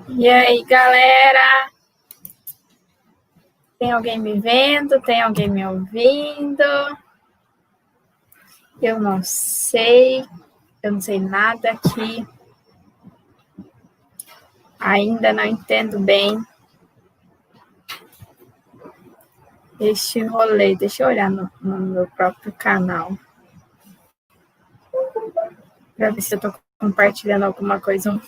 E aí, galera? Tem alguém me vendo? Tem alguém me ouvindo? Eu não sei nada aqui. Ainda não entendo bem este rolê. Deixa eu olhar no meu próprio canal para ver se eu estou compartilhando alguma coisa.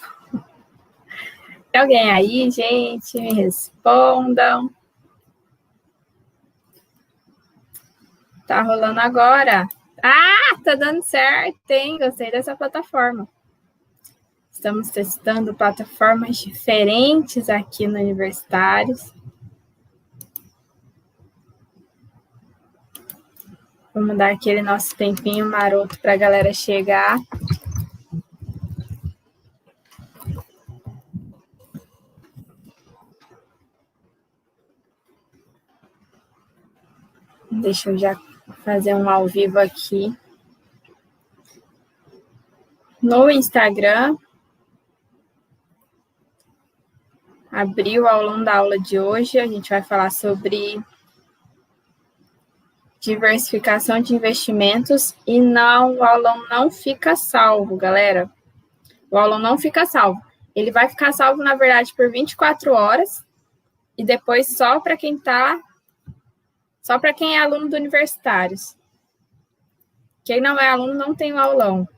Tem alguém aí, gente? Me respondam. Tá rolando agora. Ah, tá dando certo, hein? Gostei dessa plataforma. Estamos testando plataformas diferentes aqui no Universitários. Vamos dar aquele nosso tempinho maroto para a galera chegar. Deixa eu já fazer um ao vivo aqui. No Instagram, abriu o aulão da aula de hoje. A gente vai falar sobre diversificação de investimentos e o aulão não fica salvo, galera. O aulão não fica salvo. Ele vai ficar salvo, na verdade, por 24 horas e depois só para quem é aluno do Universitários. Quem não é aluno não tem o aulão.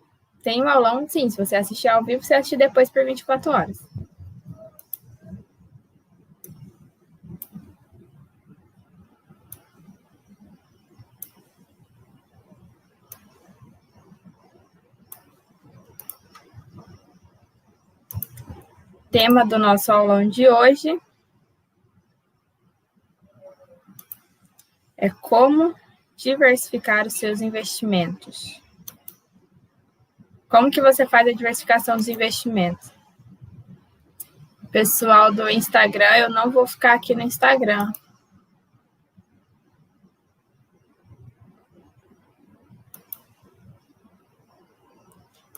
Tem o aulão, sim. Se você assistir ao vivo, você assiste depois por 24 horas. Tema do nosso aulão de hoje é como diversificar os seus investimentos. Como que você faz a diversificação dos investimentos? Pessoal do Instagram, eu não vou ficar aqui no Instagram.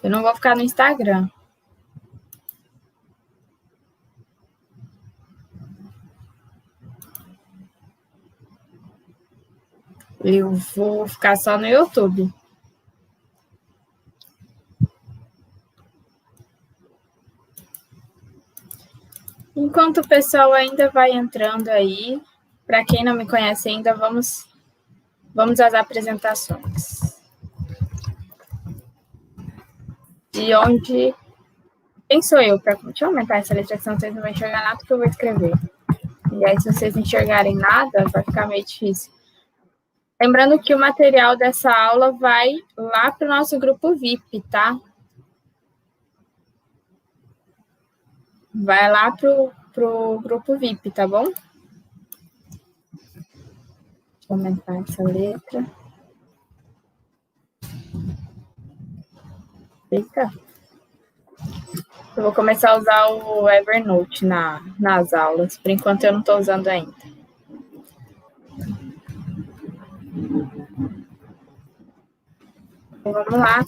Eu não vou ficar no Instagram. Eu vou ficar só no YouTube. Enquanto o pessoal ainda vai entrando aí, para quem não me conhece ainda, vamos às apresentações. De onde... Quem sou eu? Deixa eu aumentar essa letra, senão vocês não vão enxergar nada que eu vou escrever. E aí, se vocês não enxergarem nada, vai ficar meio difícil. Lembrando que o material dessa aula vai lá para o nosso grupo VIP, tá? Vai lá pro grupo VIP, tá bom? Deixa eu aumentar essa letra. Eita. Eu vou começar a usar o Evernote nas aulas. Por enquanto, eu não estou usando ainda. Então, vamos lá.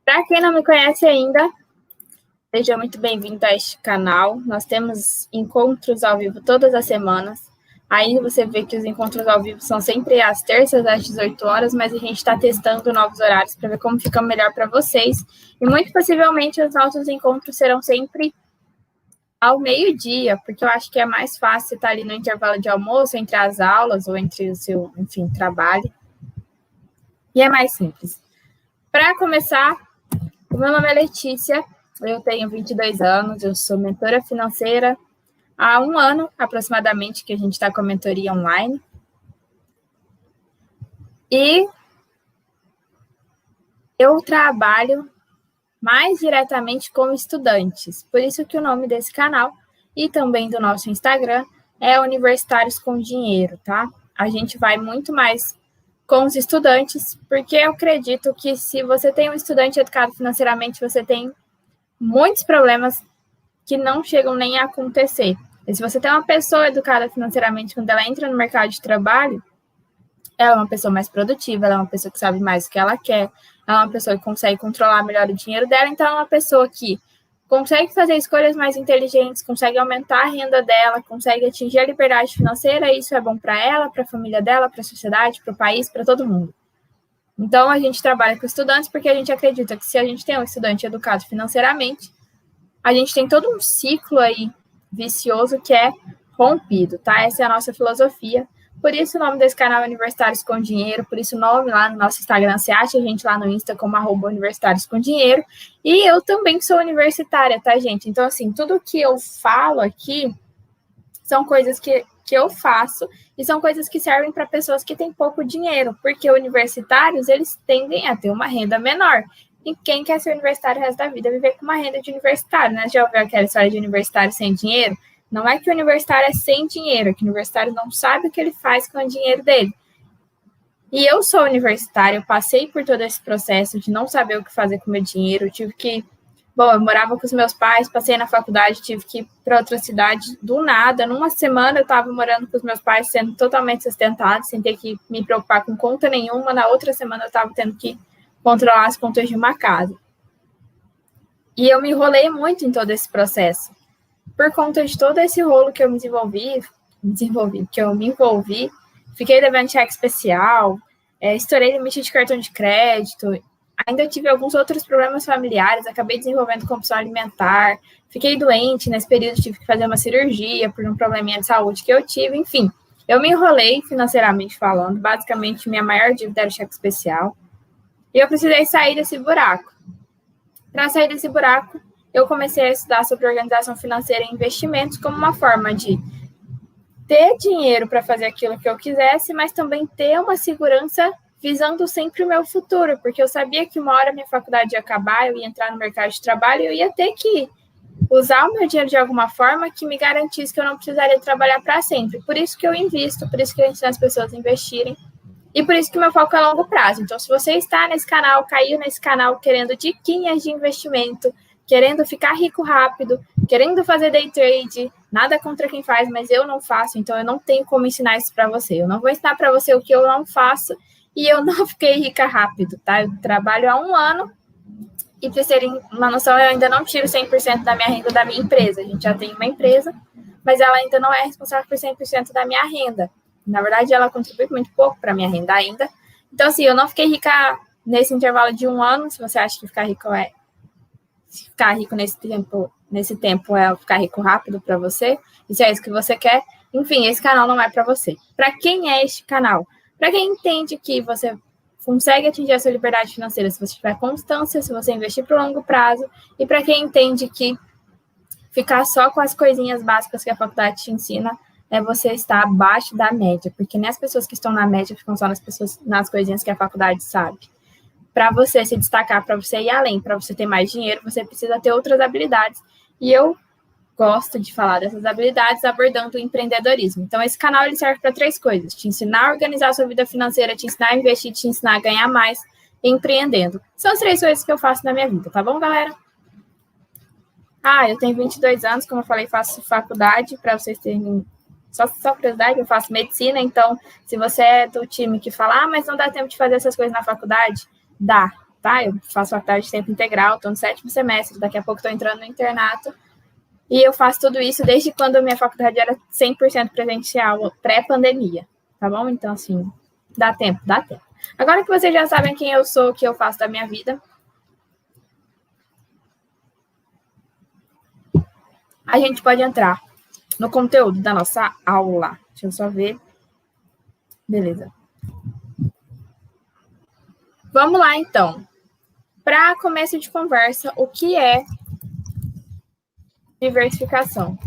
Para quem não me conhece ainda, seja muito bem-vindo a este canal. Nós temos encontros ao vivo todas as semanas. Aí você vê que os encontros ao vivo são sempre às terças, às 18 horas, mas a gente está testando novos horários para ver como fica melhor para vocês. E muito possivelmente os nossos encontros serão sempre ao meio-dia, porque eu acho que é mais fácil estar ali no intervalo de almoço, entre as aulas ou entre o seu, enfim, trabalho. E é mais simples. Para começar, o meu nome é Letícia, eu tenho 22 anos, eu sou mentora financeira há 1 ano, aproximadamente, que a gente está com a mentoria online. E eu trabalho mais diretamente com estudantes. Por isso que o nome desse canal e também do nosso Instagram é Universitários com Dinheiro, tá? A gente vai muito mais com os estudantes, porque eu acredito que se você tem um estudante educado financeiramente, você tem muitos problemas que não chegam nem a acontecer. E se você tem uma pessoa educada financeiramente, quando ela entra no mercado de trabalho, ela é uma pessoa mais produtiva, ela é uma pessoa que sabe mais o que ela quer, ela é uma pessoa que consegue controlar melhor o dinheiro dela, então é uma pessoa que consegue fazer escolhas mais inteligentes, consegue aumentar a renda dela, consegue atingir a liberdade financeira, e isso é bom para ela, para a família dela, para a sociedade, para o país, para todo mundo. Então, a gente trabalha com estudantes porque a gente acredita que se a gente tem um estudante educado financeiramente, a gente tem todo um ciclo aí vicioso que é rompido, tá? Essa é a nossa filosofia. Por isso o nome desse canal é Universitários com Dinheiro, por isso o nome lá no nosso Instagram, você acha a gente lá no Insta como @Universitários com Dinheiro. E eu também sou universitária, tá, gente? Então, assim, tudo que eu falo aqui são coisas que eu faço e são coisas que servem para pessoas que têm pouco dinheiro, porque universitários, eles tendem a ter uma renda menor. E quem quer ser universitário o resto da vida viver com uma renda de universitário, né? Já ouviu aquela história de universitário sem dinheiro? Não é que o universitário é sem dinheiro, é que o universitário não sabe o que ele faz com o dinheiro dele. E eu sou universitária, eu passei por todo esse processo de não saber o que fazer com o meu dinheiro, eu tive que... Bom, eu morava com os meus pais, passei na faculdade, tive que ir para outra cidade do nada. Numa semana eu estava morando com os meus pais, sendo totalmente sustentada, sem ter que me preocupar com conta nenhuma. Na outra semana eu estava tendo que controlar as contas de uma casa. E eu me enrolei muito em todo esse processo. Por conta de todo esse rolo que eu me envolvi, fiquei devendo cheque especial, estourei limite de cartão de crédito, ainda tive alguns outros problemas familiares, acabei desenvolvendo compulsão alimentar, fiquei doente, nesse período tive que fazer uma cirurgia por um probleminha de saúde que eu tive, enfim. Eu me enrolei financeiramente falando, basicamente minha maior dívida era o cheque especial, e eu precisei sair desse buraco. Para sair desse buraco, eu comecei a estudar sobre organização financeira e investimentos como uma forma de ter dinheiro para fazer aquilo que eu quisesse, mas também ter uma segurança visando sempre o meu futuro, porque eu sabia que uma hora minha faculdade ia acabar, eu ia entrar no mercado de trabalho e eu ia ter que usar o meu dinheiro de alguma forma que me garantisse que eu não precisaria trabalhar para sempre. Por isso que eu invisto, por isso que eu ensino as pessoas a investirem e por isso que meu foco é a longo prazo. Então, se você está nesse canal, caiu nesse canal querendo diquinhas de investimento, querendo ficar rico rápido, querendo fazer day trade, nada contra quem faz, mas eu não faço, então eu não tenho como ensinar isso para você. Eu não vou ensinar para você o que eu não faço e eu não fiquei rica rápido, tá? Eu trabalho há 1 ano e, para terem uma noção, eu ainda não tiro 100% da minha renda da minha empresa. A gente já tem uma empresa, mas ela ainda não é responsável por 100% da minha renda. Na verdade, ela contribui muito pouco para a minha renda ainda. Então, assim, eu não fiquei rica nesse intervalo de 1 ano. Se você acha que ficar rico nesse tempo é ficar rico rápido para você, e se é isso que você quer, enfim, esse canal não é para você. Para quem é este canal? Para quem entende que você consegue atingir a sua liberdade financeira se você tiver constância, se você investir para o longo prazo, e para quem entende que ficar só com as coisinhas básicas que a faculdade te ensina é você estar abaixo da média, porque nem as pessoas que estão na média ficam só nas coisinhas que a faculdade sabe. Para você se destacar, para você ir além, para você ter mais dinheiro, você precisa ter outras habilidades. E eu gosto de falar dessas habilidades abordando o empreendedorismo. Então, esse canal ele serve para 3 coisas: te ensinar a organizar a sua vida financeira, te ensinar a investir, te ensinar a ganhar mais empreendendo. São as 3 coisas que eu faço na minha vida, tá bom, galera? Eu tenho 22 anos, como eu falei, faço faculdade, para vocês terem só curiosidade, eu faço medicina, então, se você é do time que fala, mas não dá tempo de fazer essas coisas na faculdade, dá, tá? Eu faço faculdade de tempo integral, estou no 7º semestre, daqui a pouco estou entrando no internato, e eu faço tudo isso desde quando a minha faculdade era 100% presencial, pré-pandemia, tá bom? Então, assim, dá tempo, dá tempo. Agora que vocês já sabem quem eu sou, o que eu faço da minha vida, a gente pode entrar no conteúdo da nossa aula. Deixa eu só ver. Beleza. Vamos lá, então. Para começo de conversa, o que é diversificação?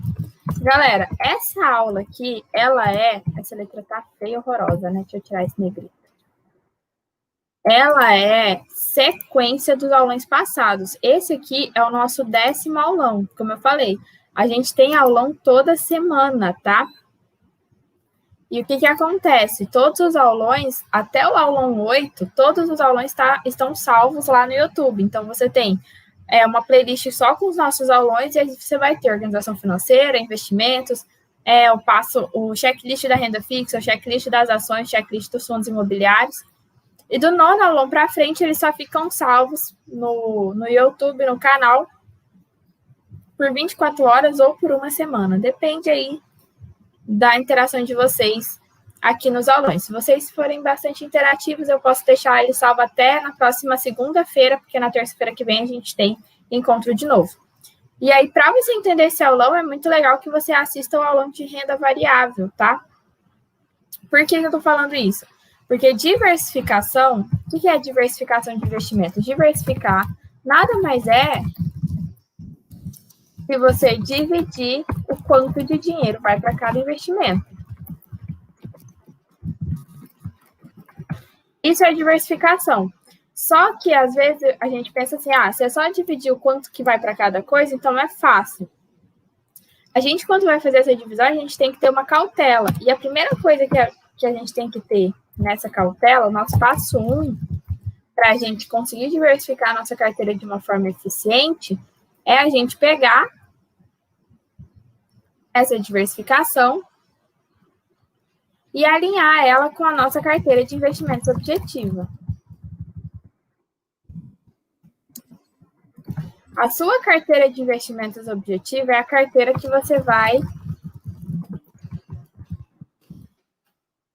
Galera, essa aula aqui, essa letra tá feia e horrorosa, né? Deixa eu tirar esse negrito. Ela é sequência dos aulões passados. Esse aqui é o nosso 10º aulão, como eu falei. A gente tem aulão toda semana, tá? E o que acontece? Todos os aulões, até o aulão 8, todos os aulões estão salvos lá no YouTube. Então, você tem uma playlist só com os nossos aulões, e aí você vai ter organização financeira, investimentos, eu passo o checklist da renda fixa, o checklist das ações, o checklist dos fundos imobiliários. E do 9º aulão para frente, eles só ficam salvos no YouTube, no canal. por 24 horas ou por uma semana. Depende aí da interação de vocês aqui nos aulões. Se vocês forem bastante interativos, eu posso deixar ele salvo até na próxima segunda-feira, porque na terça-feira que vem a gente tem encontro de novo. E aí, para você entender esse aulão, é muito legal que você assista o aulão de renda variável, tá? Por que eu estou falando isso? Porque diversificação, o que é diversificação de investimento? Diversificar nada mais é que você dividir o quanto de dinheiro vai para cada investimento. Isso é diversificação. Só que, às vezes, a gente pensa assim, se é só dividir o quanto que vai para cada coisa, então é fácil. A gente, quando vai fazer essa divisão, a gente tem que ter uma cautela. E a primeira coisa que a gente tem que ter nessa cautela, o nosso passo 1, para a gente conseguir diversificar a nossa carteira de uma forma eficiente, é a gente pegar essa diversificação e alinhar ela com a nossa carteira de investimentos objetiva. A sua carteira de investimentos objetiva é a carteira que você vai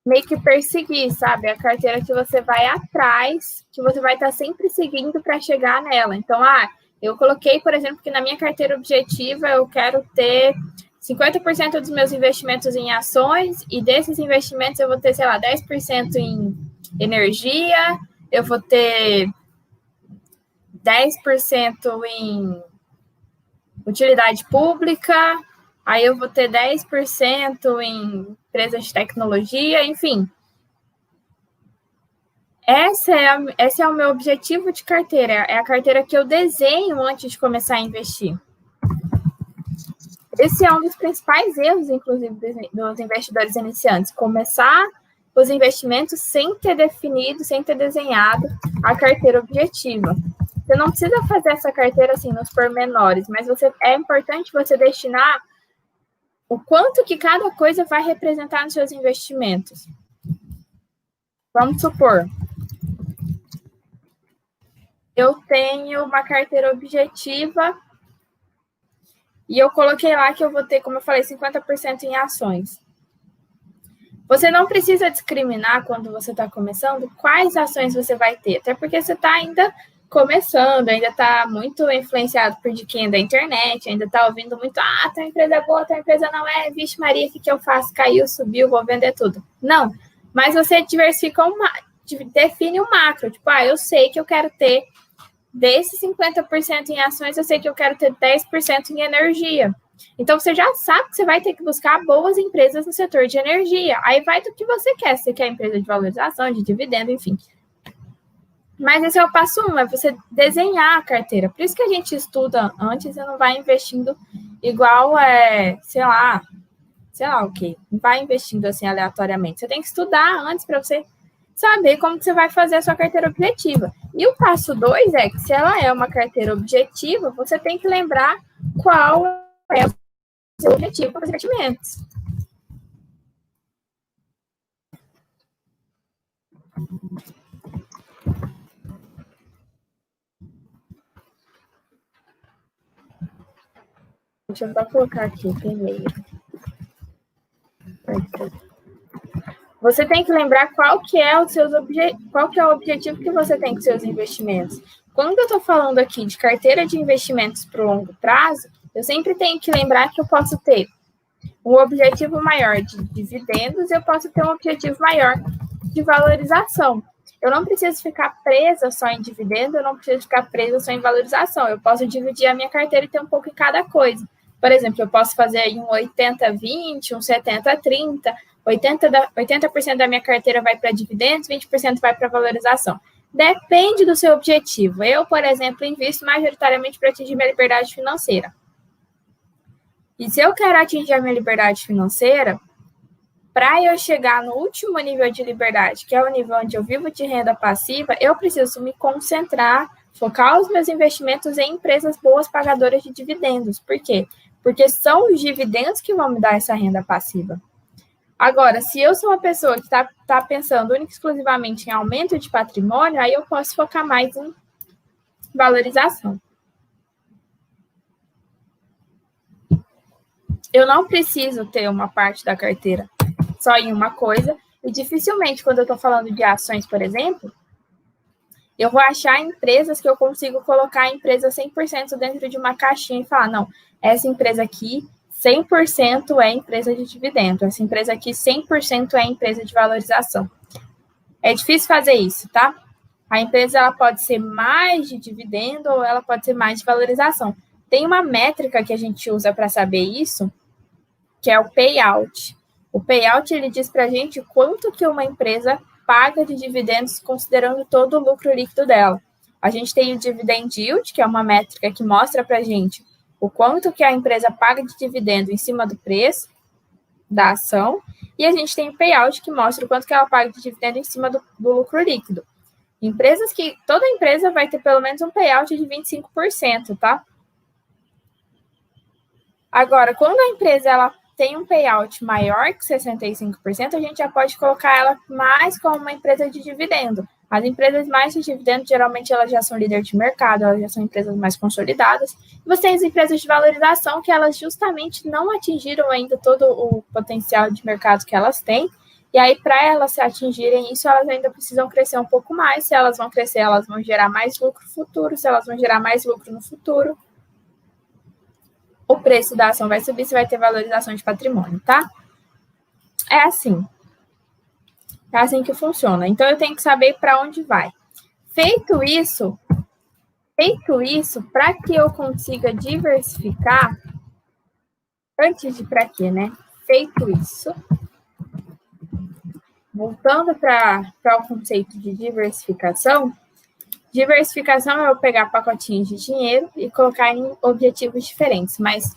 meio que perseguir, sabe? É a carteira que você vai atrás, que você vai estar sempre seguindo para chegar nela. Então, eu coloquei, por exemplo, que na minha carteira objetiva eu quero ter 50% dos meus investimentos em ações, e desses investimentos eu vou ter, 10% em energia, eu vou ter 10% em utilidade pública, aí eu vou ter 10% em empresas de tecnologia, enfim. Esse é o meu objetivo de carteira, é a carteira que eu desenho antes de começar a investir. Esse é um dos principais erros, inclusive, dos investidores iniciantes, começar os investimentos sem ter definido, sem ter desenhado a carteira objetiva. Você não precisa fazer essa carteira assim nos pormenores, mas é importante você destinar o quanto que cada coisa vai representar nos seus investimentos. Vamos supor, eu tenho uma carteira objetiva e eu coloquei lá que eu vou ter, como eu falei, 50% em ações. Você não precisa discriminar quando você está começando quais ações você vai ter, até porque você está ainda começando, ainda está muito influenciado por de quem é da internet, ainda está ouvindo muito, tá uma empresa boa, tá uma empresa não é, vixe Maria, o que eu faço? Caiu, subiu, vou vender tudo. Não, mas você diversifica, define um macro, tipo, eu sei que eu quero ter desses 50% em ações, eu sei que eu quero ter 10% em energia. Então, você já sabe que você vai ter que buscar boas empresas no setor de energia. Aí vai do que você quer. Você quer empresa de valorização, de dividendo, enfim. Mas esse é o passo 1, é você desenhar a carteira. Por isso que a gente estuda antes e não vai investindo igual, sei lá o quê. Não vai investindo assim aleatoriamente. Você tem que estudar antes para você saber como que você vai fazer a sua carteira objetiva. E o passo 2 é que se ela é uma carteira objetiva, você tem que lembrar qual é o seu objetivo para os investimentos. Deixa eu só colocar aqui primeiro. Você tem que lembrar qual que é o objetivo que você tem com seus investimentos. Quando eu estou falando aqui de carteira de investimentos para o longo prazo, eu sempre tenho que lembrar que eu posso ter um objetivo maior de dividendos, eu posso ter um objetivo maior de valorização. Eu não preciso ficar presa só em dividendo, eu não preciso ficar presa só em valorização. Eu posso dividir a minha carteira e ter um pouco em cada coisa. Por exemplo, eu posso fazer aí um 80-20, um 70-30, 80% da minha carteira vai para dividendos, 20% vai para valorização. Depende do seu objetivo. Eu, por exemplo, invisto majoritariamente para atingir minha liberdade financeira. E se eu quero atingir a minha liberdade financeira, para eu chegar no último nível de liberdade, que é o nível onde eu vivo de renda passiva, eu preciso me concentrar, focar os meus investimentos em empresas boas pagadoras de dividendos. Por quê? Porque são os dividendos que vão me dar essa renda passiva. Agora, se eu sou uma pessoa que está pensando única e exclusivamente em aumento de patrimônio, aí eu posso focar mais em valorização. eu não preciso ter uma parte da carteira só em uma coisa, e dificilmente, quando eu estou falando de ações, por exemplo, eu vou achar empresas que eu consigo colocar a empresa 100% dentro de uma caixinha e falar, não, essa empresa aqui 100% é empresa de dividendo, essa empresa aqui 100% é empresa de valorização. É difícil fazer isso, tá? A empresa ela pode ser mais de dividendo ou ela pode ser mais de valorização. Tem uma métrica que a gente usa para saber isso, que é o payout. O payout ele diz para a gente quanto que uma empresa paga de dividendos considerando todo o lucro líquido dela. A gente tem o dividend yield, que é uma métrica que mostra para a gente o quanto que a empresa paga de dividendo em cima do preço da ação, e a gente tem o payout, que mostra o quanto que ela paga de dividendo em cima do lucro líquido. Toda empresa vai ter pelo menos um payout de 25%, tá? Agora, quando a empresa ela tem um payout maior que 65%, a gente já pode colocar ela mais como uma empresa de dividendo. As empresas mais de dividendo, geralmente, elas já são líderes de mercado, elas já são empresas mais consolidadas. E você tem as empresas de valorização, que elas justamente não atingiram ainda todo o potencial de mercado que elas têm. E aí, para elas atingirem isso, elas ainda precisam crescer um pouco mais. Se elas vão crescer, elas vão gerar mais lucro futuro. Se elas vão gerar mais lucro no futuro, o preço da ação vai subir, você vai ter valorização de patrimônio, tá? É assim. É assim que funciona. Então, eu tenho que saber para onde vai. Feito isso, para que eu consiga diversificar, antes de para quê, né? Feito isso, voltando para o conceito de diversificação é eu pegar pacotinhos de dinheiro e colocar em objetivos diferentes. Mas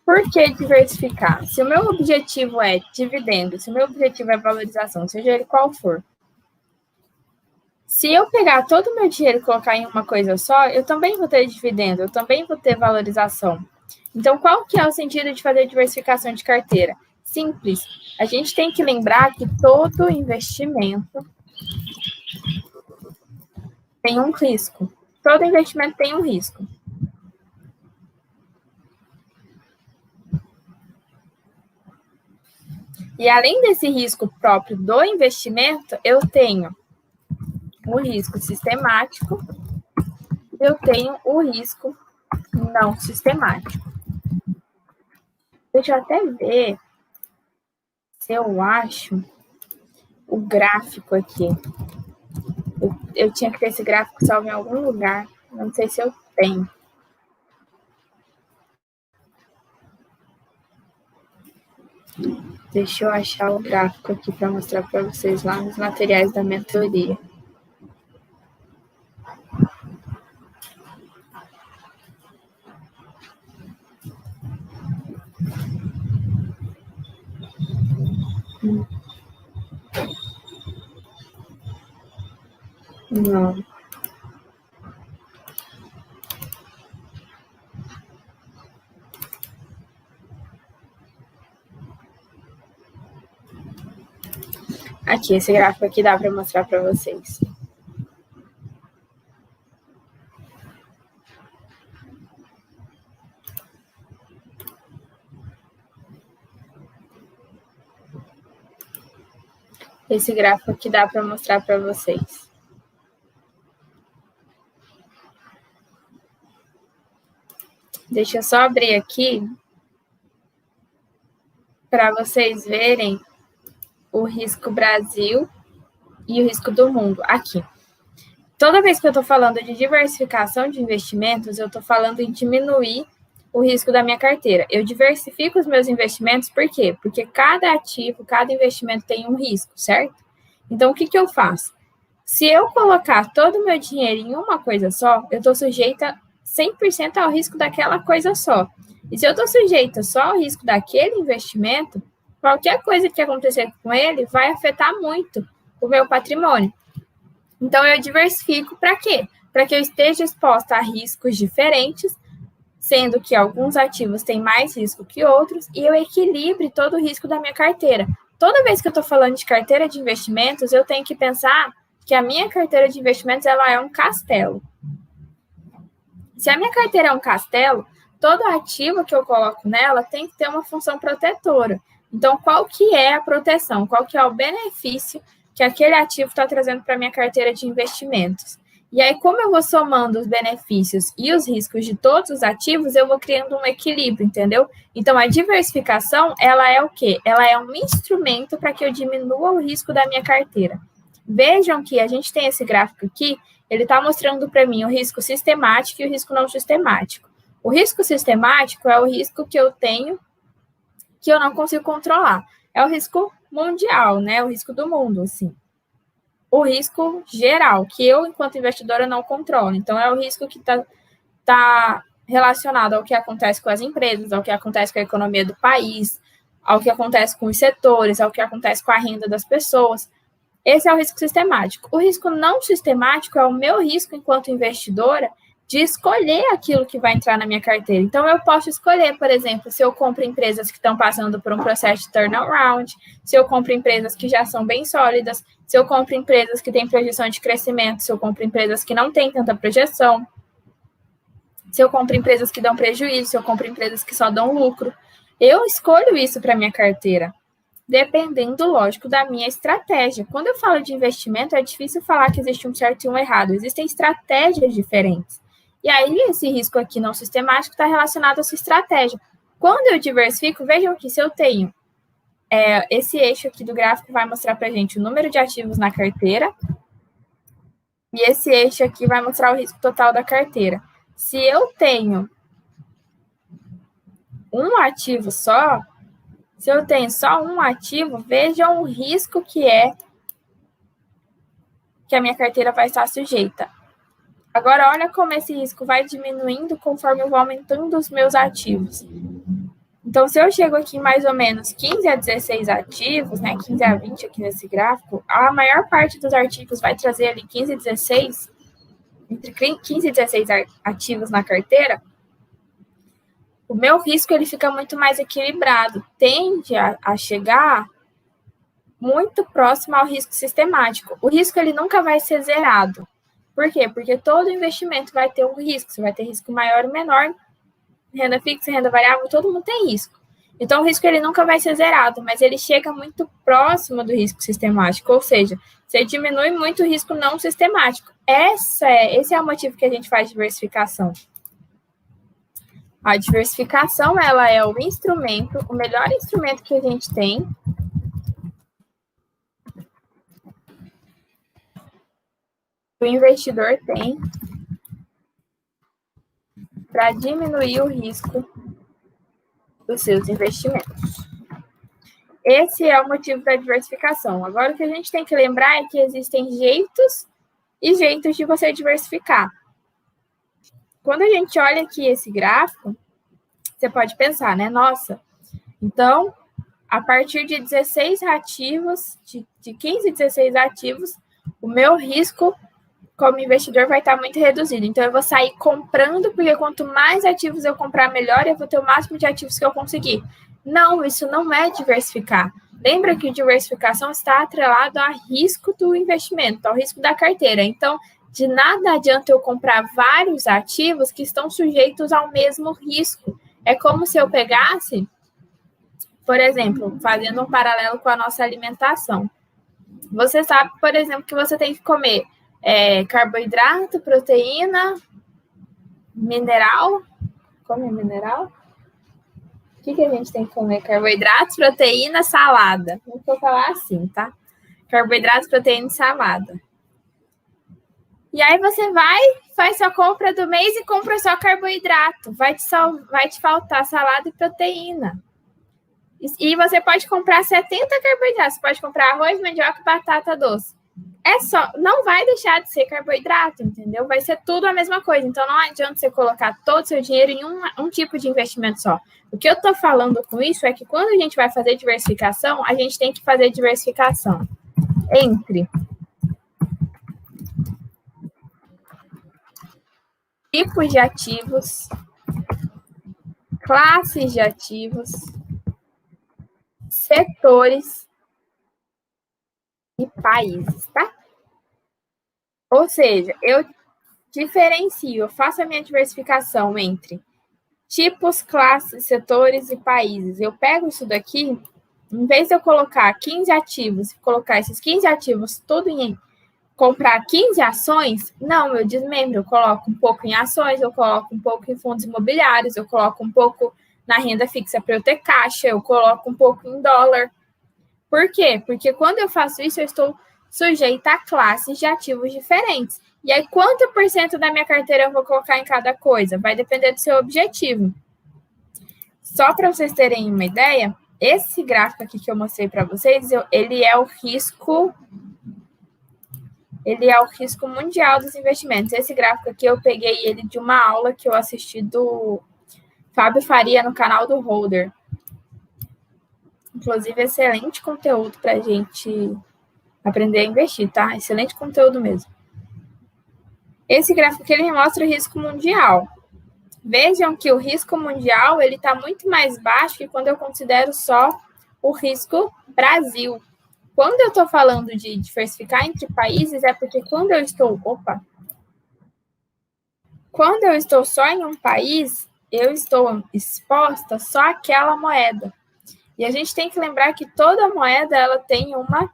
por que diversificar? Se o meu objetivo é dividendo, se o meu objetivo é valorização, seja ele qual for, se eu pegar todo o meu dinheiro e colocar em uma coisa só, eu também vou ter dividendo, eu também vou ter valorização. Então, qual que é o sentido de fazer diversificação de carteira? Simples. A gente tem que lembrar que todo investimento tem um risco. Todo investimento tem um risco. E além desse risco próprio do investimento, eu tenho o risco sistemático, eu tenho o risco não sistemático. Deixa eu até ver se eu acho o gráfico aqui. Eu tinha que ter esse gráfico salvo em algum lugar. Não sei se eu tenho. Deixa eu achar o gráfico aqui para mostrar para vocês lá nos materiais da mentoria. Não. Aqui, esse gráfico aqui dá para mostrar para vocês. Esse gráfico aqui dá para mostrar para vocês. Deixa eu só abrir aqui para vocês verem o risco Brasil e o risco do mundo aqui. Toda vez que eu estou falando de diversificação de investimentos, eu estou falando em diminuir o risco da minha carteira. Eu diversifico os meus investimentos, por quê? Porque cada ativo, cada investimento tem um risco, certo? Então, o que eu faço? Se eu colocar todo o meu dinheiro em uma coisa só, eu estou sujeita 100% ao risco daquela coisa só. E se eu estou sujeita só ao risco daquele investimento, qualquer coisa que acontecer com ele vai afetar muito o meu patrimônio. Então, eu diversifico para quê? Para que eu esteja exposta a riscos diferentes, sendo que alguns ativos têm mais risco que outros, e eu equilibre todo o risco da minha carteira. Toda vez que eu estou falando de carteira de investimentos, eu tenho que pensar que a minha carteira de investimentos ela é um castelo. Se a minha carteira é um castelo, todo ativo que eu coloco nela tem que ter uma função protetora. Então, qual que é a proteção? Qual que é o benefício que aquele ativo está trazendo para a minha carteira de investimentos? E aí, como eu vou somando os benefícios e os riscos de todos os ativos, eu vou criando um equilíbrio, entendeu? Então, a diversificação, ela é o quê? Ela é um instrumento para que eu diminua o risco da minha carteira. Vejam que a gente tem esse gráfico aqui, ele está mostrando para mim o risco sistemático e o risco não sistemático. O risco sistemático é o risco que eu tenho que eu não consigo controlar. É o risco mundial, né? O risco do mundo, assim. O risco geral, que eu, enquanto investidora, não controlo. Então, é o risco que está relacionado ao que acontece com as empresas, ao que acontece com a economia do país, ao que acontece com os setores, ao que acontece com a renda das pessoas. Esse é o risco sistemático. O risco não sistemático é o meu risco, enquanto investidora, de escolher aquilo que vai entrar na minha carteira. Então, eu posso escolher, por exemplo, se eu compro empresas que estão passando por um processo de turnaround, se eu compro empresas que já são bem sólidas, se eu compro empresas que têm projeção de crescimento, se eu compro empresas que não têm tanta projeção, se eu compro empresas que dão prejuízo, se eu compro empresas que só dão lucro. Eu escolho isso para a minha carteira, dependendo, lógico, da minha estratégia. Quando eu falo de investimento, é difícil falar que existe um certo e um errado. Existem estratégias diferentes. E aí, esse risco aqui não sistemático está relacionado à sua estratégia. Quando eu diversifico, vejam que se eu tenho esse eixo aqui do gráfico vai mostrar para a gente o número de ativos na carteira, e esse eixo aqui vai mostrar o risco total da carteira. Se eu tenho um ativo só, se eu tenho só um ativo, vejam o risco que a minha carteira vai estar sujeita. Agora, olha como esse risco vai diminuindo conforme eu vou aumentando os meus ativos. Então, se eu chego aqui em mais ou menos 15 a 16 ativos, né, 15 a 20 aqui nesse gráfico, a maior parte dos artigos vai trazer ali 15 e 16, entre 15 e 16 ativos na carteira, o meu risco ele fica muito mais equilibrado, tende a chegar muito próximo ao risco sistemático. O risco ele nunca vai ser zerado. Por quê? Porque todo investimento vai ter um risco. Você vai ter risco maior e menor, renda fixa, renda variável, todo mundo tem risco. Então, o risco ele nunca vai ser zerado, mas ele chega muito próximo do risco sistemático, ou seja, você diminui muito o risco não sistemático. Esse é o motivo que a gente faz diversificação. A diversificação, ela é o instrumento, o melhor instrumento que a gente tem o investidor tem para diminuir o risco dos seus investimentos. Esse é o motivo da diversificação. Agora, o que a gente tem que lembrar é que existem jeitos e jeitos de você diversificar. Quando a gente olha aqui esse gráfico, você pode pensar, né? Nossa, então, a partir de 16 ativos, de 15 a 16 ativos, o meu risco como investidor vai estar muito reduzido. Então, eu vou sair comprando, porque quanto mais ativos eu comprar, melhor, eu vou ter o máximo de ativos que eu conseguir. Não, isso não é diversificar. Lembra que diversificação está atrelado ao risco do investimento, ao risco da carteira. Então, de nada adianta eu comprar vários ativos que estão sujeitos ao mesmo risco. É como se eu pegasse, por exemplo, fazendo um paralelo com a nossa alimentação. Você sabe, por exemplo, que você tem que comer carboidrato, proteína, mineral. Come mineral? O que a gente tem que comer? Carboidratos, proteína, salada. Vou falar assim, tá? Carboidratos, proteína e salada. E aí você vai, faz sua compra do mês e compra só carboidrato. Vai te faltar salada e proteína. E você pode comprar 70 carboidratos. Você pode comprar arroz, mandioca e batata doce. Não vai deixar de ser carboidrato, entendeu? Vai ser tudo a mesma coisa. Então, não adianta você colocar todo o seu dinheiro em um tipo de investimento só. O que eu estou falando com isso é que quando a gente vai fazer diversificação, a gente tem que fazer diversificação entre tipos de ativos, classes de ativos, setores e países, tá? Ou seja, eu diferencio, eu faço a minha diversificação entre Tipos, classes, setores e países. Eu pego isso daqui, em vez de eu colocar 15 ativos, colocar esses 15 ativos tudo em comprar 15 ações, não, eu desmembro, eu coloco um pouco em ações, eu coloco um pouco em fundos imobiliários, eu coloco um pouco na renda fixa para eu ter caixa, eu coloco um pouco em dólar. Por quê? Porque quando eu faço isso, eu estou sujeita a classes de ativos diferentes. E aí, quanto por cento da minha carteira eu vou colocar em cada coisa? Vai depender do seu objetivo. Só para vocês terem uma ideia, esse gráfico aqui que eu mostrei para vocês, ele é o risco mundial dos investimentos. Esse gráfico aqui eu peguei ele de uma aula que eu assisti do Fábio Faria no canal do Holder. Inclusive, excelente conteúdo para a gente aprender a investir, tá? Excelente conteúdo mesmo. Esse gráfico aqui ele mostra o risco mundial. Vejam que o risco mundial ele está muito mais baixo que quando eu considero só o risco Brasil. Quando eu estou falando de diversificar entre países, é porque quando eu estou só em um país, eu estou exposta só àquela moeda. E a gente tem que lembrar que toda moeda ela tem uma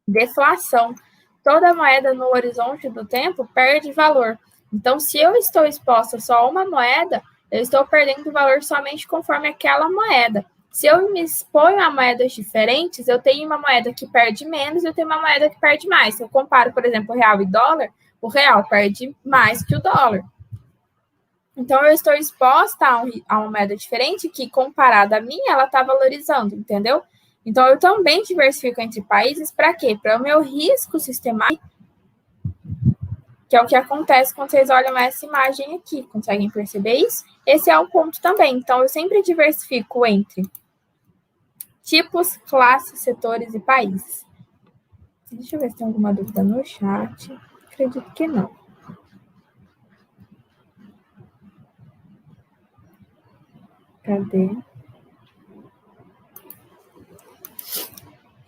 deflação. Toda moeda no horizonte do tempo perde valor. Então, se eu estou exposta só a uma moeda, eu estou perdendo valor somente conforme aquela moeda. Se eu me exponho a moedas diferentes, eu tenho uma moeda que perde menos e eu tenho uma moeda que perde mais. Se eu comparo, por exemplo, o real e dólar, o real perde mais que o dólar. Então, eu estou exposta a uma moeda diferente que, comparada à minha, ela está valorizando, entendeu? Então, eu também diversifico entre países para quê? Para o meu risco sistemático, que é o que acontece quando vocês olham essa imagem aqui. Conseguem perceber isso? Esse é um ponto também. Então, eu sempre diversifico entre tipos, classes, setores e países. Deixa eu ver se tem alguma dúvida no chat. Acredito que não. Cadê?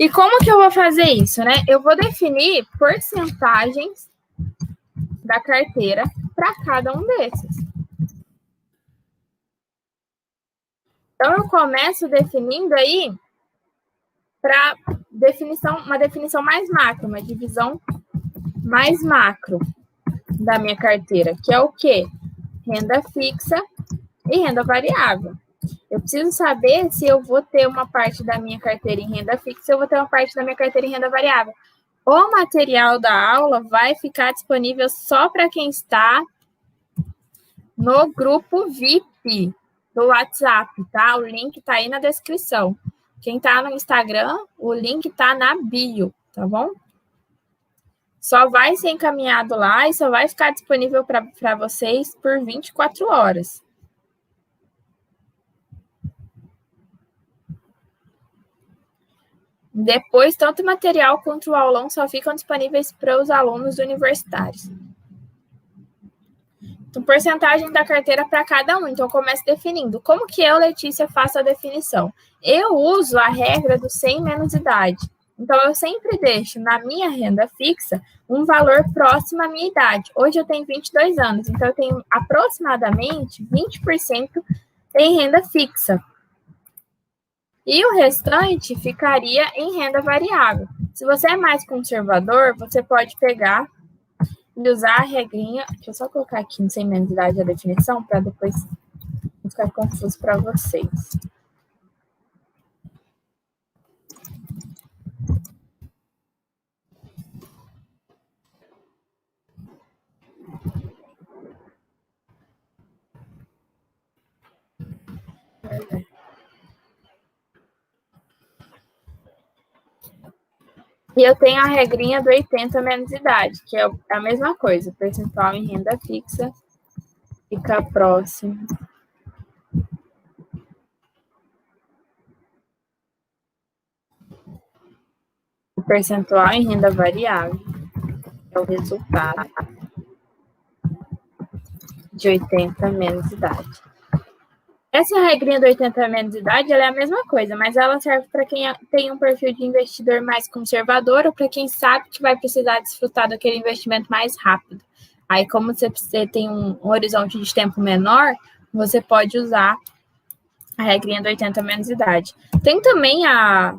E como que eu vou fazer isso, né? Eu vou definir porcentagens da carteira para cada um desses. Então, eu começo definindo aí para uma definição mais macro, uma divisão mais macro da minha carteira, que é o quê? Renda fixa e renda variável. Eu preciso saber se eu vou ter uma parte da minha carteira em renda fixa, se eu vou ter uma parte da minha carteira em renda variável. O material da aula vai ficar disponível só para quem está no grupo VIP do WhatsApp, tá? O link está aí na descrição. Quem está no Instagram, o link está na bio, tá bom? Só vai ser encaminhado lá e só vai ficar disponível para vocês por 24 horas. Depois, tanto o material quanto o aulão só ficam disponíveis para os alunos universitários. Então, porcentagem da carteira para cada um. Então, eu começo definindo. Como que eu, Letícia, faço a definição? Eu uso a regra do 100 menos idade. Então, eu sempre deixo na minha renda fixa um valor próximo à minha idade. Hoje eu tenho 22 anos, então eu tenho aproximadamente 20% em renda fixa. E o restante ficaria em renda variável. Se você é mais conservador, você pode pegar e usar a regrinha. Deixa eu só colocar aqui no 100 menos idade a definição, para depois não ficar confuso para vocês. E eu tenho a regrinha do 80 menos idade, que é a mesma coisa. O percentual em renda fixa fica próximo. O percentual em renda variável é o resultado de 80 menos idade. Essa regrinha do 80 menos idade, ela é a mesma coisa, mas ela serve para quem tem um perfil de investidor mais conservador ou para quem sabe que vai precisar desfrutar daquele investimento mais rápido. Aí, como você tem um horizonte de tempo menor, você pode usar a regrinha do 80 menos idade. Tem também a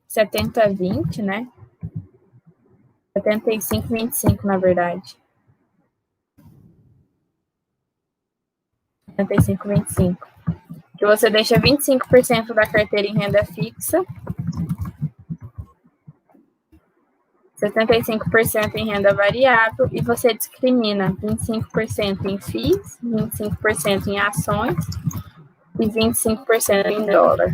70-20, né? 75-25, na verdade. 75-25. Que você deixa 25% da carteira em renda fixa, 75% em renda variável e você discrimina 25% em FIIs, 25% em ações e 25% em dólar.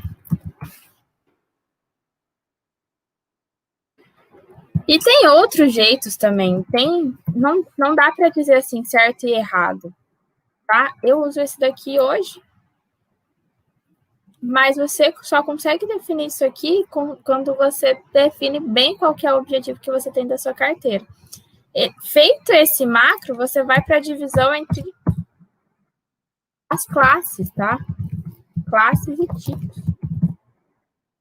E tem outros jeitos também. Não dá para dizer assim certo e errado, tá? Eu uso esse daqui hoje, mas você só consegue definir isso aqui quando você define bem qual que é o objetivo que você tem da sua carteira. Feito esse macro, você vai para a divisão entre as classes, tá? Classes e tipos.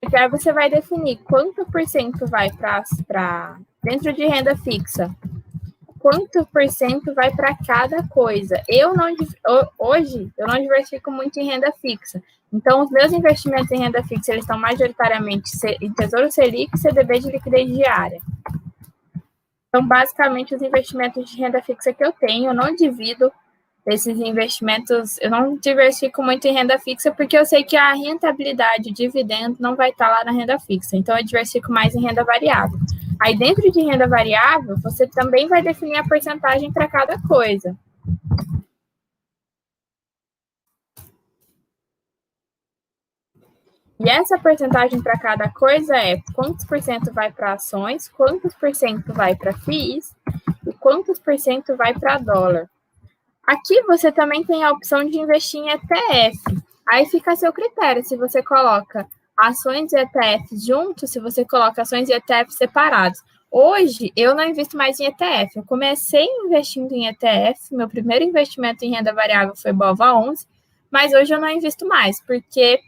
E aí você vai definir quanto por cento vai para dentro de renda fixa, quanto por cento vai para cada coisa. Hoje eu não diversifico muito em renda fixa. Então, os meus investimentos em renda fixa, eles estão majoritariamente em Tesouro Selic e CDB de liquidez diária. Então, basicamente, os investimentos de renda fixa que eu tenho, eu não divido esses investimentos, eu não diversifico muito em renda fixa, porque eu sei que a rentabilidade, o dividendo, não vai estar lá na renda fixa. Então, eu diversifico mais em renda variável. Aí, dentro de renda variável, você também vai definir a porcentagem para cada coisa. E essa porcentagem para cada coisa é quantos por cento vai para ações, quantos por cento vai para FIIs e quantos por cento vai para dólar. Aqui você também tem a opção de investir em ETF. Aí fica a seu critério, se você coloca ações e ETFs juntos, se você coloca ações e ETFs separados. Hoje, eu não invisto mais em ETF. Eu comecei investindo em ETF, meu primeiro investimento em renda variável foi BOVA11, mas hoje eu não invisto mais, porque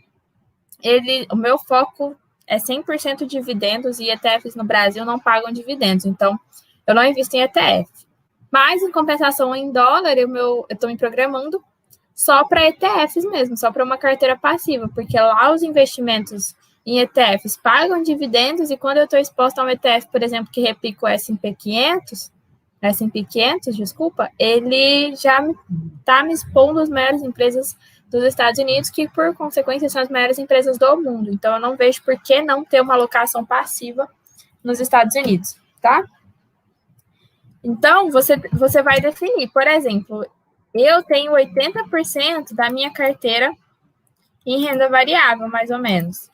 o meu foco é 100% dividendos e ETFs no Brasil não pagam dividendos, então eu não invisto em ETF. Mas, em compensação, em dólar, eu estou me programando só para ETFs mesmo, só para uma carteira passiva, porque lá os investimentos em ETFs pagam dividendos e quando eu estou exposta a um ETF, por exemplo, que replica o S&P 500, ele já está me expondo as maiores empresas dos Estados Unidos, que, por consequência, são as maiores empresas do mundo. Então, eu não vejo por que não ter uma alocação passiva nos Estados Unidos, tá? Então, você vai definir, por exemplo, eu tenho 80% da minha carteira em renda variável, mais ou menos.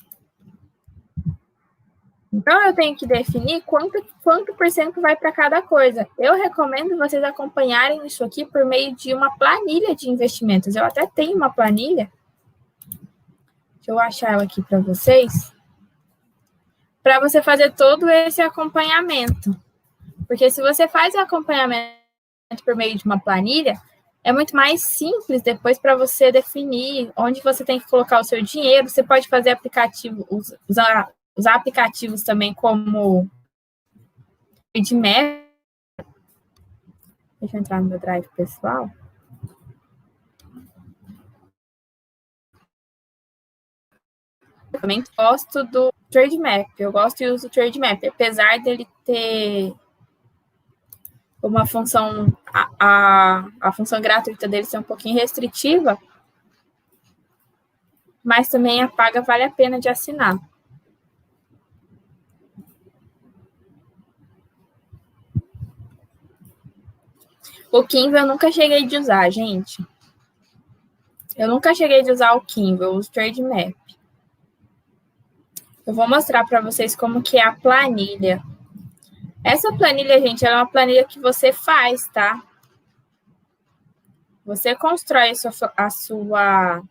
Então, eu tenho que definir quanto por cento vai para cada coisa. Eu recomendo vocês acompanharem isso aqui por meio de uma planilha de investimentos. Eu até tenho uma planilha. Deixa eu achar ela aqui para vocês. Para você fazer todo esse acompanhamento. Porque se você faz o acompanhamento por meio de uma planilha, é muito mais simples depois para você definir onde você tem que colocar o seu dinheiro. Você pode fazer aplicativo, usar aplicativos também como Trademap. Deixa eu entrar no meu drive pessoal. Eu também gosto do Trademap. Eu gosto e uso o Trademap, apesar dele ter uma função, a função gratuita dele ser um pouquinho restritiva, mas também a paga vale a pena de assinar. O Canva eu nunca cheguei de usar, gente. Eu nunca cheguei de usar o Canva, eu uso o Trademap. Eu vou mostrar para vocês como que é a planilha. Essa planilha, gente, ela é uma planilha que você faz, tá? Você constrói a sua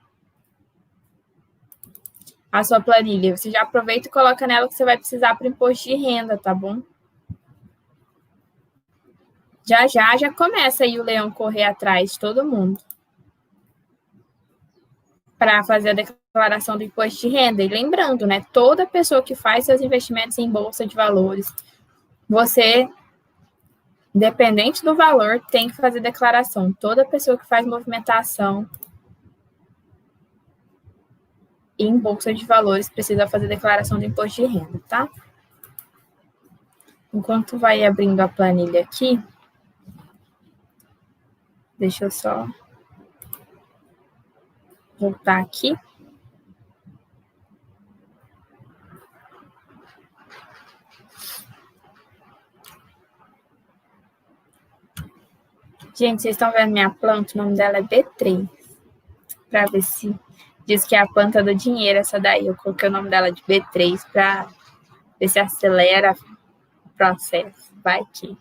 planilha. Você já aproveita e coloca nela que você vai precisar para o imposto de renda, tá bom? Já começa aí o leão correr atrás de todo mundo para fazer a declaração do imposto de renda. E lembrando, né, toda pessoa que faz seus investimentos em bolsa de valores, você, independente do valor, tem que fazer declaração. Toda pessoa que faz movimentação E em bolsa de valores precisa fazer declaração do imposto de renda, tá? Enquanto vai abrindo a planilha aqui, deixa eu só voltar aqui. Gente, vocês estão vendo minha planta? O nome dela é B3. Para ver se diz que é a planta do dinheiro, essa daí. Eu coloquei o nome dela de B3 para ver se acelera o processo. Vai que.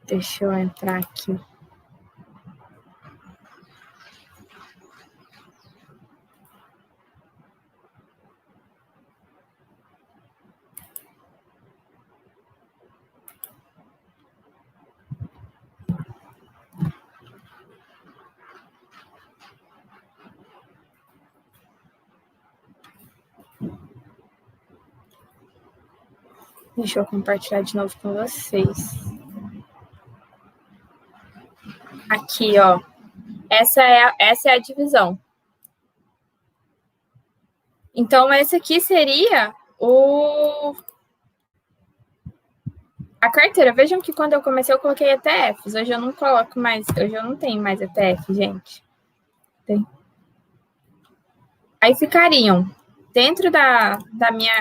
Deixa eu entrar aqui. Deixa eu compartilhar de novo com vocês. Aqui, ó. Essa é a divisão. Então, esse aqui seria a carteira. Vejam que quando eu comecei, eu coloquei ETFs. Hoje eu não coloco mais, hoje eu não tenho mais ETF, gente. Tem. Aí ficariam dentro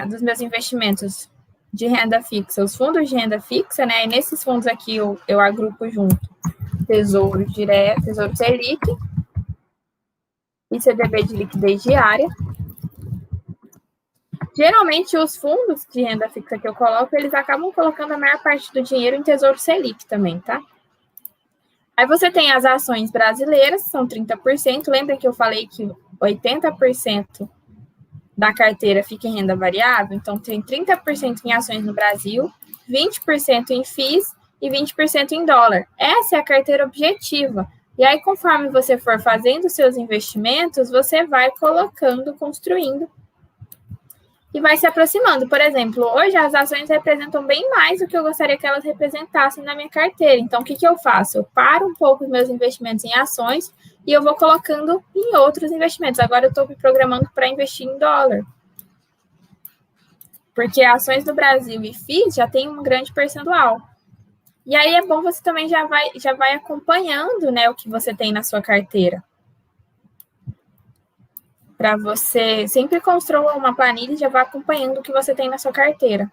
dos meus investimentos de renda fixa, os fundos de renda fixa, né? E nesses fundos aqui eu agrupo junto Tesouro Direto, Tesouro Selic e CDB de liquidez diária. Geralmente, os fundos de renda fixa que eu coloco, eles acabam colocando a maior parte do dinheiro em Tesouro Selic também, tá? Aí você tem as ações brasileiras, são 30%. Lembra que eu falei que 80% da carteira fica em renda variável? Então, tem 30% em ações no Brasil, 20% em FIIs e 20% em dólar. Essa é a carteira objetiva. E aí, conforme você for fazendo seus investimentos, você vai colocando, construindo e vai se aproximando. Por exemplo, hoje as ações representam bem mais do que eu gostaria que elas representassem na minha carteira. Então, o que eu faço? Eu paro um pouco os meus investimentos em ações e eu vou colocando em outros investimentos. Agora eu estou me programando para investir em dólar. Porque ações do Brasil e FIIs já tem um grande percentual. E aí é bom você também já vai acompanhando, né, o que você tem na sua carteira. Para você sempre construa uma planilha e já vá acompanhando o que você tem na sua carteira.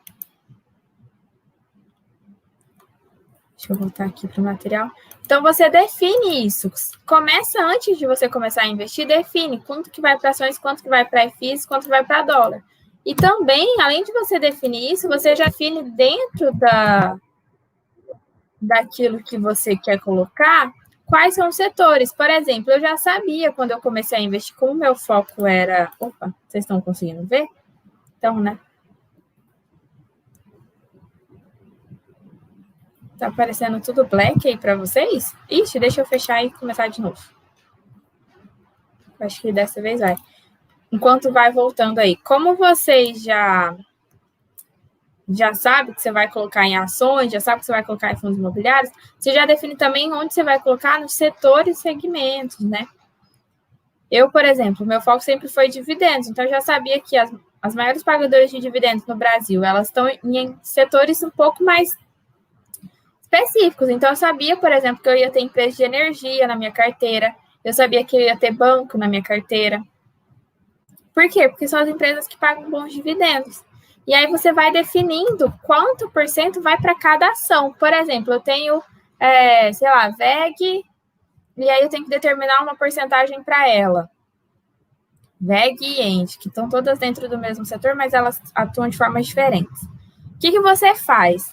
Deixa eu voltar aqui para o material. Então, você define isso. Começa antes de você começar a investir, define quanto que vai para ações, quanto que vai para FIIs, quanto que vai para dólar. E também, além de você definir isso, você já define dentro daquilo que você quer colocar, quais são os setores. Por exemplo, eu já sabia quando eu comecei a investir, como o meu foco era... Opa, vocês estão conseguindo ver? Então, né? Tá aparecendo tudo black aí para vocês? Ixi, deixa eu fechar e começar de novo. Acho que dessa vez vai. Enquanto vai voltando aí. Como vocês já sabe que você vai colocar em ações, já sabe que você vai colocar em fundos imobiliários, você já define também onde você vai colocar nos setores e segmentos, né? Eu, por exemplo, meu foco sempre foi dividendos, então eu já sabia que as maiores pagadoras de dividendos no Brasil, elas estão em setores um pouco mais específicos. Então, eu sabia, por exemplo, que eu ia ter empresa de energia na minha carteira, eu sabia que eu ia ter banco na minha carteira. Por quê? Porque são as empresas que pagam bons dividendos. E aí você vai definindo quanto por cento vai para cada ação. Por exemplo, eu tenho, sei lá, VEG, e aí eu tenho que determinar uma porcentagem para ela. VEG e ENGIE, que estão todas dentro do mesmo setor, mas elas atuam de formas diferentes. O que você faz?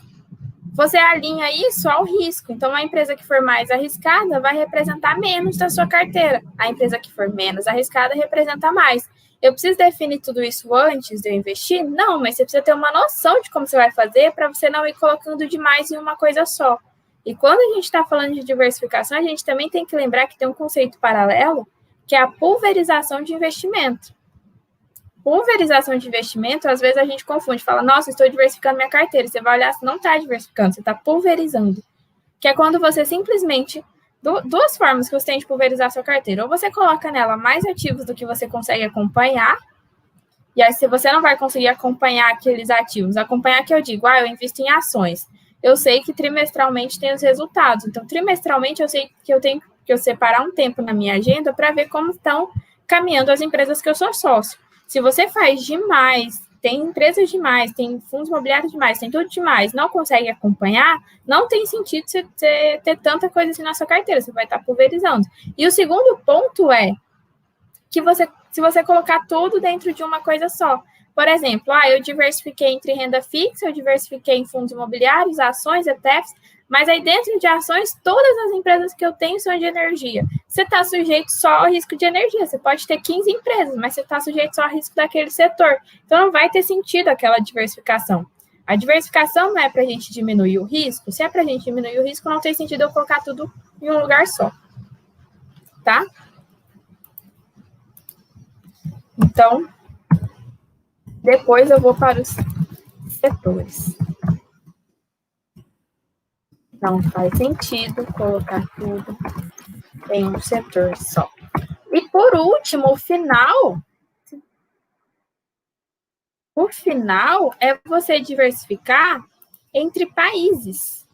Você alinha isso ao risco. Então, a empresa que for mais arriscada vai representar menos da sua carteira. A empresa que for menos arriscada representa mais. Eu preciso definir tudo isso antes de eu investir? Não, mas você precisa ter uma noção de como você vai fazer para você não ir colocando demais em uma coisa só. E quando a gente está falando de diversificação, a gente também tem que lembrar que tem um conceito paralelo, que é a pulverização de investimento. Pulverização de investimento, às vezes a gente confunde, fala, nossa, estou diversificando minha carteira. Você vai olhar, você não está diversificando, você está pulverizando. Que é quando você simplesmente duas formas que você tem de pulverizar a sua carteira. Ou você coloca nela mais ativos do que você consegue acompanhar, e aí se você não vai conseguir acompanhar aqueles ativos, acompanhar que eu digo, eu invisto em ações. Eu sei que trimestralmente tem os resultados. Então, trimestralmente eu sei que eu tenho que separar um tempo na minha agenda para ver como estão caminhando as empresas que eu sou sócio. Se você faz demais, tem empresas demais, tem fundos imobiliários demais, tem tudo demais, não consegue acompanhar, não tem sentido você ter tanta coisa assim na sua carteira, você vai estar pulverizando. E o segundo ponto é que se você colocar tudo dentro de uma coisa só. Por exemplo, eu diversifiquei entre renda fixa, eu diversifiquei em fundos imobiliários, ações, ETFs, mas aí dentro de ações, todas as empresas que eu tenho são de energia. Você está sujeito só ao risco de energia. Você pode ter 15 empresas, mas você está sujeito só ao risco daquele setor. Então, não vai ter sentido aquela diversificação. A diversificação não é para a gente diminuir o risco. Se é para a gente diminuir o risco, não tem sentido eu colocar tudo em um lugar só. Tá? Então, depois eu vou para os setores. Não faz sentido colocar tudo em um setor só. E por último, o final é você diversificar entre países.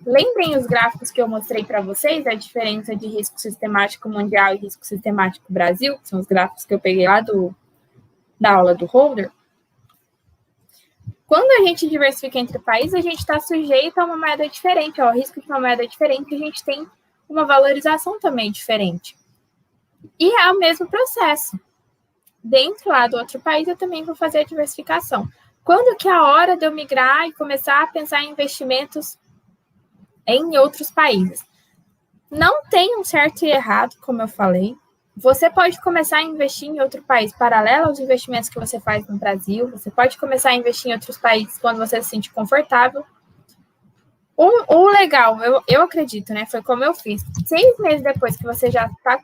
Lembrem os gráficos que eu mostrei para vocês, a diferença de risco sistemático mundial e risco sistemático Brasil, que são os gráficos que eu peguei lá da aula do Holder. Quando a gente diversifica entre países, a gente está sujeito a uma moeda diferente, ao risco de uma moeda diferente, a gente tem uma valorização também diferente. E é o mesmo processo. Dentro lá do outro país, eu também vou fazer a diversificação. Quando que é a hora de eu migrar e começar a pensar em investimentos em outros países? Não tem um certo e errado, como eu falei. Você pode começar a investir em outro país paralelo aos investimentos que você faz no Brasil. Você pode começar a investir em outros países quando você se sente confortável. O legal, eu acredito, né? Foi como eu fiz. 6 meses depois que você já está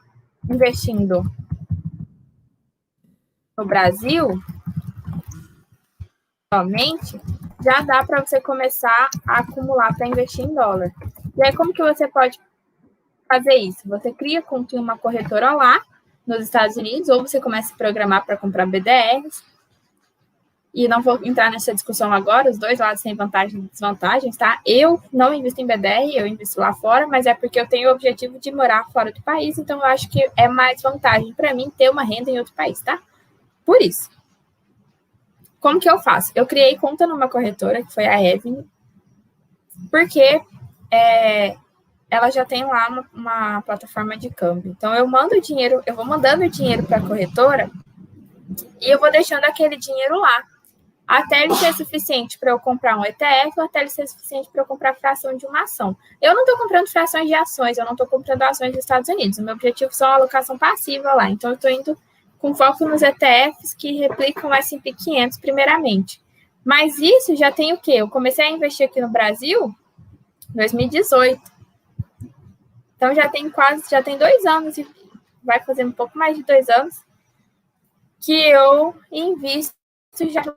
investindo no Brasil, somente, já dá para você começar a acumular para investir em dólar. E aí, como que você pode fazer isso? Você cria conta em uma corretora lá, nos Estados Unidos, ou você começa a programar para comprar BDRs. E não vou entrar nessa discussão agora, os dois lados têm vantagens e desvantagens, tá? Eu não invisto em BDR, eu invisto lá fora, mas é porque eu tenho o objetivo de morar fora do país, então eu acho que é mais vantagem para mim ter uma renda em outro país, tá? Por isso. Como que eu faço? Eu criei conta numa corretora, que foi a Avenue, porque ela já tem lá uma plataforma de câmbio. Então, eu vou mandando dinheiro para a corretora e eu vou deixando aquele dinheiro lá, até ele ser suficiente para eu comprar um ETF ou até ele ser suficiente para eu comprar fração de uma ação. Eu não estou comprando frações de ações, eu não estou comprando ações dos Estados Unidos. O meu objetivo são a alocação passiva lá. Então, eu estou indo com foco nos ETFs que replicam o S&P 500 primeiramente. Mas isso já tem o quê? Eu comecei a investir aqui no Brasil em 2018. Então, já tem 2 anos, e vai fazer um pouco mais de 2 anos, que eu invisto já no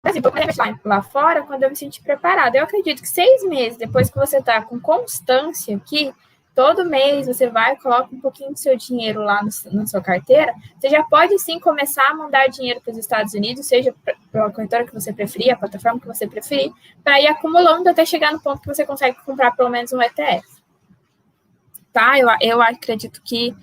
Brasil. Eu vou investir lá fora quando eu me sentir preparada. Eu acredito que 6 meses, depois que você está com constância aqui, todo mês você vai, coloca um pouquinho do seu dinheiro lá na sua carteira, você já pode sim começar a mandar dinheiro para os Estados Unidos, seja para a corretora que você preferir, a plataforma que você preferir, para ir acumulando até chegar no ponto que você consegue comprar pelo menos um ETF. Tá? Eu acredito que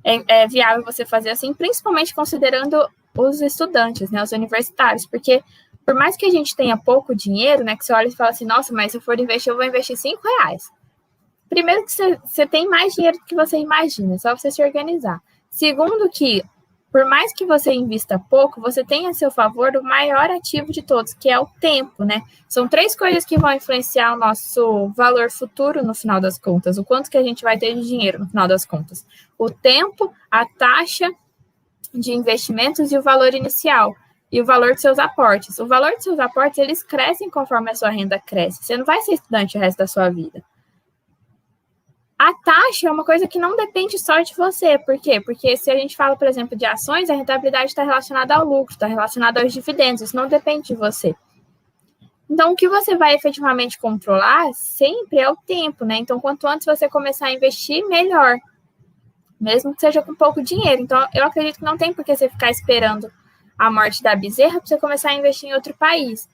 é viável você fazer assim, principalmente considerando os estudantes, né, os universitários, porque por mais que a gente tenha pouco dinheiro, né, que você olha e fala assim, nossa, mas se eu for investir, eu vou investir R$5. Primeiro que você tem mais dinheiro do que você imagina, é só você se organizar. Segundo que, por mais que você invista pouco, você tem a seu favor o maior ativo de todos, que é o tempo, né? São 3 coisas que vão influenciar o nosso valor futuro no final das contas, o quanto que a gente vai ter de dinheiro no final das contas. O tempo, a taxa de investimentos e o valor inicial. E o valor dos seus aportes. O valor dos seus aportes, eles crescem conforme a sua renda cresce. Você não vai ser estudante o resto da sua vida. A taxa é uma coisa que não depende só de você. Por quê? Porque se a gente fala, por exemplo, de ações, a rentabilidade está relacionada ao lucro, está relacionada aos dividendos. Isso não depende de você. Então, o que você vai efetivamente controlar sempre é o tempo, né? Então, quanto antes você começar a investir, melhor. Mesmo que seja com pouco dinheiro. Então, eu acredito que não tem por que você ficar esperando a morte da bezerra para você começar a investir em outro país.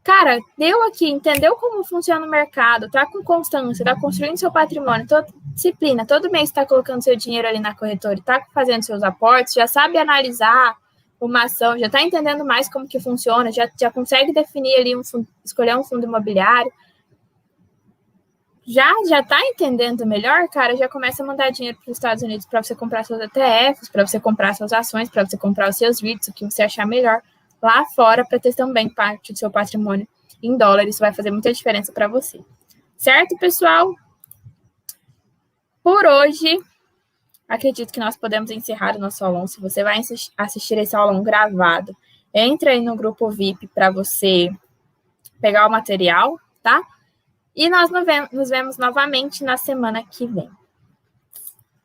Cara, deu aqui, entendeu como funciona o mercado, tá com constância, tá construindo seu patrimônio, toda disciplina, todo mês está colocando seu dinheiro ali na corretora, tá fazendo seus aportes, já sabe analisar uma ação, já está entendendo mais como que funciona, já consegue definir ali escolher um fundo imobiliário, já está entendendo melhor, cara, já começa a mandar dinheiro para os Estados Unidos para você comprar seus ETFs, para você comprar suas ações, para você comprar os seus REITs, o que você achar melhor lá fora, para ter também parte do seu patrimônio em dólar. Isso vai fazer muita diferença para você. Certo, pessoal? Por hoje, acredito que nós podemos encerrar o nosso aulão. Se você vai assistir esse aulão gravado, entre aí no grupo VIP para você pegar o material, tá? E nós nos vemos novamente na semana que vem.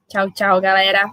Tchau, tchau, galera.